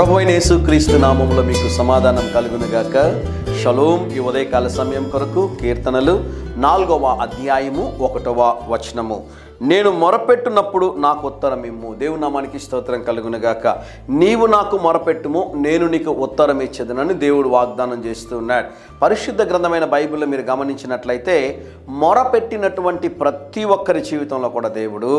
ప్రభువైన యేసుక్రీస్తు నామములో మీకు సమాధానం కలుగునుగాక. షలోం. ఈ ఉదయకాల సమయం కొరకు కీర్తనలు 4వ అధ్యాయము 1వ వచనము. నేను మొరపెట్టునప్పుడు నాకు ఉత్తరం ఇమ్ము. దేవుని నామానికి స్తోత్రం కలుగునుగాక. నీవు నాకు మొరపెట్టుము, నేను నీకు ఉత్తరం ఇచ్చేదనని దేవుడు వాగ్దానం చేస్తూ ఉన్నాడు. పరిశుద్ధ గ్రంథమైన బైబిల్లో మీరు గమనించినట్లయితే మొరపెట్టినటువంటి ప్రతి ఒక్కరి జీవితంలో కూడా దేవుడు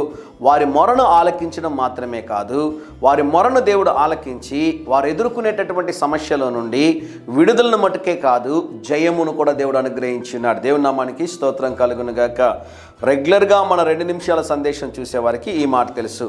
వారి మొరను ఆలకించడం మాత్రమే కాదు, వారి మొరను దేవుడు ఆలకించి వారు ఎదుర్కొనేటటువంటి సమస్యల నుండి విడుదలను మటుకే కాదు, జయమును కూడా దేవుడు అనుగ్రహించున్నాడు. దేవుని నామానికి స్తోత్రం కలుగునుగాక. రెగ్యులర్గా మన 2 నిమిషాల సందేశం చూసేవారికి ఈ మాట తెలుసు.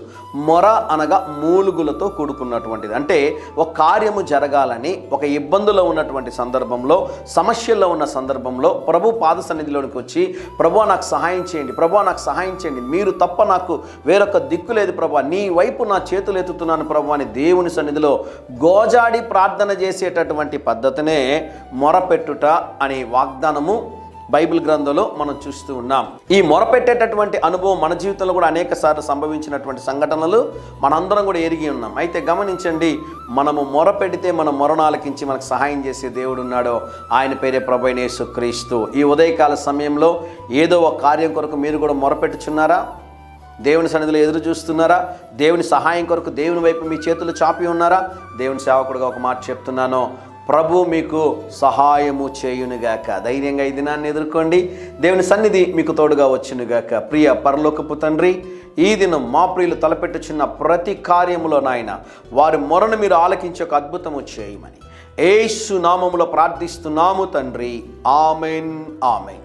మొర అనగా మూలుగులతో కూడుకున్నటువంటిది. అంటే ఒక కార్యము జరగాలని, ఒక ఇబ్బందులో ఉన్నటువంటి సందర్భంలో, సమస్యల్లో ఉన్న సందర్భంలో ప్రభు పాద సన్నిధిలోనికి వచ్చి, ప్రభు నాకు సహాయం చేయండి, ప్రభు నాకు సహాయం చేయండి, మీరు తప్ప నాకు వేరొక దిక్కు లేదు ప్రభు, నీ వైపు నా చేతులు ఎత్తుతున్నాను ప్రభు అని దేవుని సన్నిధిలో గోజాడి ప్రార్థన చేసేటటువంటి పద్ధతినే మొరపెట్టుట అనే వాగ్దానము బైబిల్ గ్రంథంలో మనం చూస్తూ ఉన్నాం. ఈ మొరపెట్టేటటువంటి అనుభవం మన జీవితంలో కూడా అనేక సార్లు సంభవించినటువంటి సంఘటనలు మనందరం కూడా ఎరిగి ఉన్నాం. అయితే గమనించండి, మనము మొరపెడితే మన మొరను ఆలకించి మనకు సహాయం చేసే దేవుడు ఉన్నాడో ఆయన పేరే ప్రభువైన యేసుక్రీస్తు. ఈ ఉదయకాల సమయంలో ఏదో ఒక కార్యం కొరకు మీరు కూడా మొరపెట్టుచున్నారా? దేవుని సన్నిధిలో ఎదురు చూస్తున్నారా? దేవుని సహాయం కొరకు దేవుని వైపు మీ చేతులు చాపి ఉన్నారా? దేవుని సేవకుడుగా ఒక మాట చెప్తున్నాను, ప్రభు మీకు సహాయము చేయునుగాక. ధైర్యంగా ఈ దినాన్ని ఎదుర్కోండి. దేవుని సన్నిధి మీకు తోడుగా వచ్చునుగాక. ప్రియ పరలోకపు తండ్రి, ఈ దినం మా ప్రియులు తలపెట్టుచున్న ప్రతి కార్యములో నాయన వారి మొరను మీరు ఆలకించి ఒక అద్భుతము చేయమని యేసు నామములో ప్రార్థిస్తున్నాము తండ్రి. Amen, amen.